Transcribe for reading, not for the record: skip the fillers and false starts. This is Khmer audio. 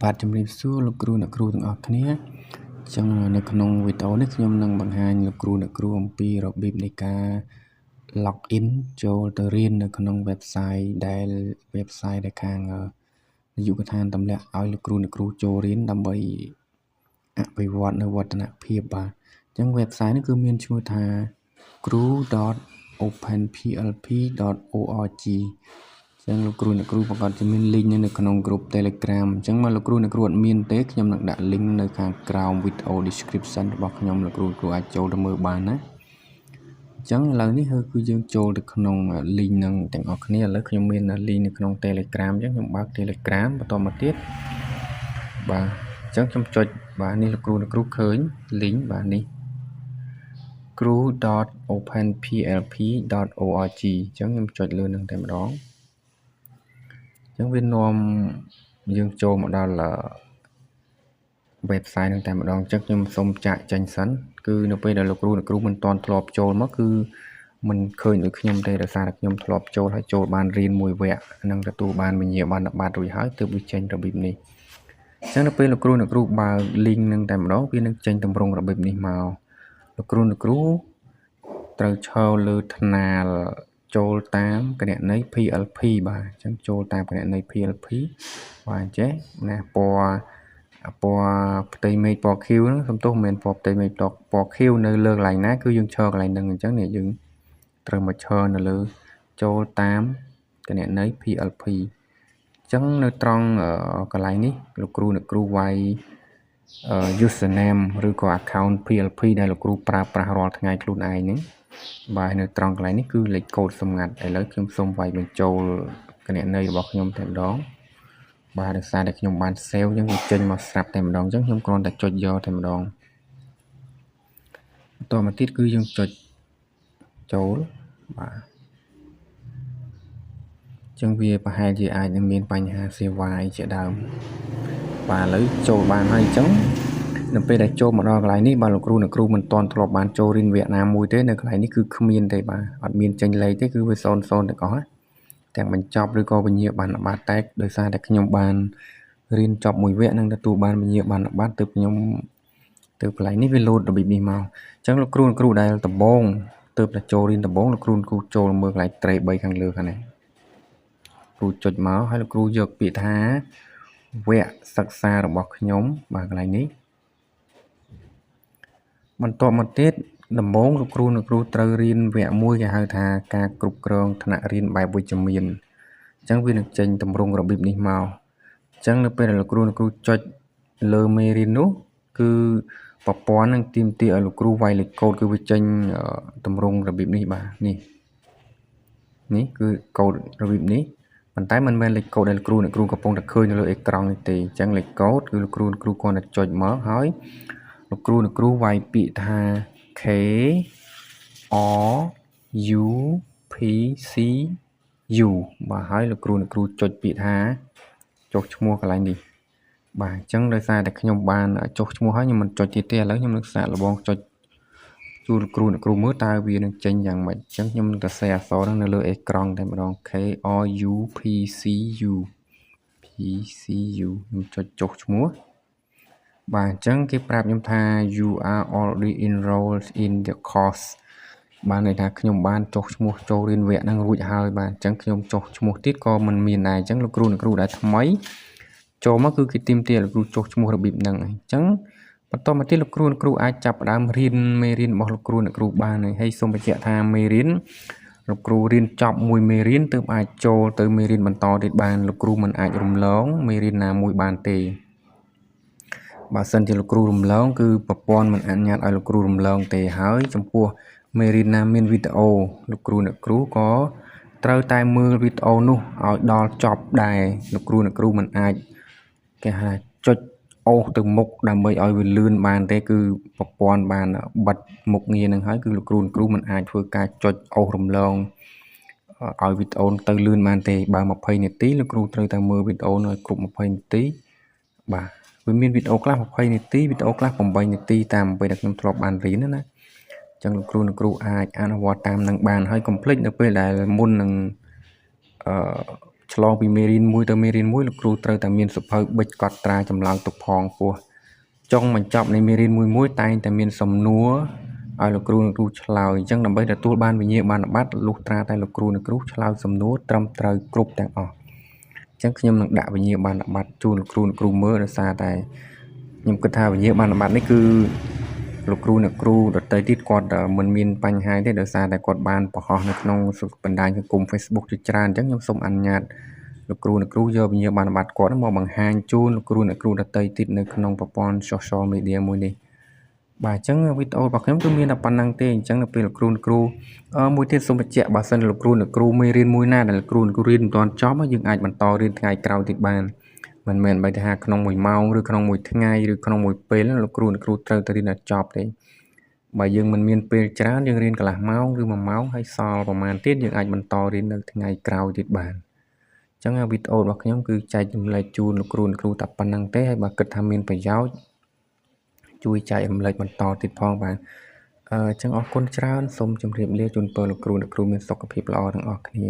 បាទជំរាបសួរលោកគ្រូអ្នកគ្រូទាំងអស់គ្នាចឹងនៅក្នុងវីដេអូនេះខ្ញុំនឹងបង្ហាញលោកគ្រូអ្នកគ្រូអំពីរបៀបនៃការ log in ចូលទៅរៀននៅក្នុង website ដែលខាងនាយកដ្ឋានទម្លាក់ឲ្យលោកគ្រូអ្នកគ្រូចូលរៀនដើម្បីអភិវឌ្ឍនៅវឌ្ឍនភាពបាទចឹង website នេះគឺមានឈ្មោះថា gru.openplp.org ចឹងលោកគ្រូអ្នកគ្រូប្រកាសជាមាន link នៅក្នុង group Telegram អញ្ចឹងមកលោកគ្រូអ្នកគ្រូអត់មានទេខ្ញុំនឹងដាក់ link នៅខាងក្រោម video description របស់ខ្ញុំលោកគ្រូអាចចូលទៅមើលបានណាអញ្ចឹងឥឡូវនេះគឺយើងចូលទៅក្នុង link នឹងទាំងអស់គ្នាឥឡូវខ្ញុំមាន link នៅក្នុង Telegram អញ្ចឹងខ្ញុំបើក Telegram បន្តមកទៀតបាទអញ្ចឹងខ្ញុំចុចបាទនេះលោកគ្រូអ្នកគ្រូឃើញ link បាទនេះ gru.openplp.org អញ្ចឹងខ្ញុំចុចលើនឹងតែម្ដងអញ្ចឹងវានាំយើងចូលមកដល់ website នឹងតែម្ដងអញ្ចឹងខ្ញុំសូមចាក់ចេញសិនគឺនៅពេលដែលលោកគ្រូអ្នកគ្រូមិនទាន់ធ្លាប់ចូលមកគឺមិនឃើញដូចខ្ញុំទេដោយសារតែខ្ញុំធ្លាប់ចូលហើយចូលបានរៀនមួយវគ្គនិងទទួលបានវិញ្ញាបនបត្ររួចហើយទើបវាចេញរបៀបនេះអញ្ចឹងនៅពេលលោកគ្រូអ្នកគ្រូបើក link នឹងតែម្ដងវានឹងចេញទម្រង់របៀបនេះមកលោកគ្រូអ្នកគ្រូត្រូវឈរលើថ្នាលចូលតាមគណនី PLP បាទអញ្ចឹងចូលតាមគណនី PLP បាទអញ្ចឹងណាពណ៌ផ្ទៃមេឃពណ៌ខៀវហ្នឹងសំទោសមិនមែនពណ៌ផ្ទៃមេឃពណ៌ខៀវនៅលើកន្លែងណាគឺយើងឈរកន្លែងហ្នឹងអញ្ចឹងនេះយើងត្រូវមកឈរនៅលើចូលតាមកណនី PLP អញ្ចឹងនៅត្រង់កន្លែងនេះលោកគ្រូអ្នកគ្រូវាយusername ឬក៏ account PLP ដែលលោកគ្រូប្រើប្រាស់រាល់ថ្ងៃខ្លួនឯងហ្នឹងបាទនៅត្រង់កន្លែងនេះគឺលេខកូដសម្ងាត់ឥឡូវខ្ញុំសូមវាយបញ្ចូលគណនីរបស់ខ្ញុំតែម្ដងបាទដោយសារតែខ្ញុំបាន save អញ្ចឹងវាចេញមកស្រាប់តែម្ដងអញ្ចឹងខ្ញុំគ្រាន់តែចុចយកតែម្ដងបន្តមកទៀតគឺយើងចុចចូលបាទអញ្ចឹងវាប្រហែលជាអាចនឹងមានបញ្ហាសេវាអីជាដើមបាទឥឡូវចូលបានហើយអញ្ចឹងនៅពេលដែលចូលមកដល់កន្លែងនេះបាទលោកគ្រូអ្នកគ្រូមិនទាន់ធ្លាប់បានចូលរៀនវគ្គណាមួយទេនៅកន្លែងនេះគឺគ្មានទេបាទអត់មានចេញលេខទេគឺវា0 0ទាំងអស់ណាទាំងបញ្ចប់ឬក៏វិញ្ញាបនបត្រតែដោយសារតែខ្ញុំបានរៀនចប់មួយវគ្គនិងទទួលបានវិញ្ញាបនបត្រទើបខ្ញុំទៅកន្លែងនេះវាលោតរបៀបនេះមកអញ្ចឹងលោកគ្រូអ្នកគ្រូដែលដំបូងទើបតែចូលរៀនដំបូងលោកគ្រូអ្នកគ្រូចូលមើលកន្លែងត្រេ3ខាងលើខាងនេះគ្រូចុចមកហើយលោកគ្រូយកពាក្យថាវគ្គសិក្សារបស់ខ្ញុំបាទកន្លែងនេះបន្ទាប់មកទៀតដំបូងលោកគ្រូអ្នកគ្រូត្រូវរៀនវគ្គមួយគេហៅថាការគ្រប់គ្រងថ្នាក់រៀនបែបវិជ្ជមានអញ្ចឹងវានឹងចេញទម្រង់របៀបនេះមកអញ្ចឹងនៅពេលដែលលោកគ្រូអ្នកគ្រូចុចលើមេរៀននោះគឺប្រព័ន្ធនឹងទាមទារឲ្យលោកគ្រូវាយលេខកូដគឺវាចេញទម្រង់របៀបនេះបាទនេះគឺកូដរបៀបនេះប៉ុន្តែមិនមែនលេខកូដដែលលោកគ្រូអ្នកគ្រូកំពុងតែឃើញនៅលើអេក្រង់នេះទេអញ្ចឹងលេខកូដគឺលោកគ្រូអ្នកគ្រូគ្រាន់តែចុចមកហើយលោកគ្រូអ្នកគ្រូវាយពាក្យថា K R U P C U បាទហើយលោកគ្រូអ្នកគ្រូចុចពាក្យថាចុះឈ្មោះកន្លែងនេះបាទអញ្ចឹងដោយសារតែខ្ញុំបានចុះឈ្មោះហើយខ្ញុំមិនចុចទៀតទេឥឡូវខ្ញុំនឹងសាកល្បងចុចជួលគ្រូអ្នកគ្រូមើលតើវានឹងចេញយ៉ាងម៉េចអញ្ចឹងខ្ញុំនឹងទៅសេអក្សរហ្នឹងនៅលើអេក្រង់តែម្ដង K R U P C U ខ្ញុំចុចចុះឈ្មោះបាទអញ្ចឹងគេប្រាប់ខ្ញុំថា you are already enrolled in the course បានន័យថាខ្ញុំបានចុះឈ្មោះចូលរៀនវគ្គហ្នឹងរួចហើយបាទអញ្ចឹងខ្ញុំចុះឈ្មោះទៀតក៏មិនមានដែរអញ្ចឹងលោកគ្រូអ្នកគ្រូដែលថ្មីចូលមកគឺគេទាមទារលោកគ្រូចុះឈ្មោះរបៀបហ្នឹងអញ្ចឹងបន្តមកទៀតលោកគ្រូអ្នកគ្រូអាចចាប់ផ្ដើមរៀនមេរៀនរបស់លោកគ្រូអ្នកគ្រូបានហើយសូមបញ្ជាក់ថាមេរៀនលោកគ្រូរៀនចប់មួយមេរៀនទើបអាចចូលទៅមេរៀនបន្តទៀតបានលោកគ្រូមិនអាចរំលងមេរៀនណាមួយបានទេបើសិនជាលោកគ្រូរំលងគឺប្រព័ន្ធមិនអនុញ្ញាតឲ្យលោកគ្រូរំលងទេហើយចំពោះមេរៀនណាមានវីដេអូលោកគ្រូអ្នកគ្រូក៏ត្រូវតែមើលវីដេអូនោះឲ្យដល់ចប់ដែរលោកគ្រូអ្នកគ្រូមិនអាចគេហៅចុចអូសទៅមុខដើម្បីឲ្យវាលឿនបានទេគឺប្រព័ន្ធបានបិទមុខងារនឹងហើយគឺលោកគ្រូអ្នកគ្រូមិនអាចធ្វើការចុចអូសរំលងឲ្យវីដេអូទៅលឿនបានទេបើ20នាទីលោកគ្រូត្រូវតែមើលវីដេអូនោះឲ្យគ្រប់20នាទីបាទវាមានវីដេអូខ្លះ20នាទីវីដេអូខ្លះ8នាទីតាមអ្វីដែលខ្ញុំធ្លាប់បានរៀនណាអញ្ចឹងលោកគ្រូអ្នកគ្រូអាចអនុវត្តតាមនឹងបានហើយកុំភ្លេចនៅពេលដែលមុននឹង ឆ្លងពីមេរៀនមួយទៅមេរៀនមួយលោកគ្រូត្រូវតែមានសុភៅបិចកត់ត្រាចម្លើយទុកផងពោះចុងបញ្ចប់នៃមេរៀនមួយតែងតែមានសំណួរឲ្យលោកគ្រូឆ្លើយអញ្ចឹងដើម្បីទទួលបានវិញ្ញាបនបត្រលុះត្រាតែលោកគ្រូឆ្លើយសំណួរត្រឹមត្រូវគ្រប់ទាំងអស់អញ្ចឹងខ្ញុំនឹងដាក់វិញ្ញាបនបត្រជូនលោកគ្រូមើលដោយសារតែខ្ញុំគិតថាវិញ្ញាបនបត្រនេះគឺលោកគ្រូដទៃទៀតគាត់មិនមានបញ្ហាទេដោយសារតែគាត់បានបង្ហោះនៅក្នុងបណ្ដាញសង្គម Facebook ជាច្រើនអញ្ចឹងខ្ញុំសូមអនុញ្ញាតលោកគ្រូយកវិញ្ញាបនបត្រគាត់មកបង្ហាញជូនលោកគ្រូដទៃទៀតនៅក្នុងប្រព័ន្ធ social media មួយនេះបាទអញ្ចឹងវីដេអូរបស់ខ្ញុំគឺមានតែប៉ុណ្្នឹងទេអញ្ចឹងនៅពេលលោកគ្រូមួយទៀតសូមបញ្ជាក់បើសិនលោកគ្រូមេរៀនមួយណាដែលលោកគ្រូរៀនមិនទាន់ចប់យើងអាចបន្តរៀនថ្ងៃក្រោយទៀតបានមិនមែនបីថាក្នុង1ម៉ោងឬក្នុង1ថ្ងៃឬក្នុងមួយពេលលោកគ្រូត្រូវទៅរៀនឲ្យចប់ទេបើយើងមិនមានពេលច្រើនយើងរៀនកន្លះម៉ោងឬ1ម៉ោងហើយសល់ប្រហែលទៀតយើងអាចបន្តរៀននៅថ្ងៃក្រោយទៀតបានអញ្ចឹងវីដេអូរបស់ខ្ញុំគឺចែករំលែកជូនលោកគ្រូតែប៉ុណ្្នឹងទេហើយបើគិតថាមានប្រយោជន៍ជួយចែករំលែកបន្តទៀតផងបាទអញ្ចឹងអរគុណច្រើនសូមជម្រាបលាជូនពរលោកគ្រូមានសុខភាពល្អទាំងអស់គ្នា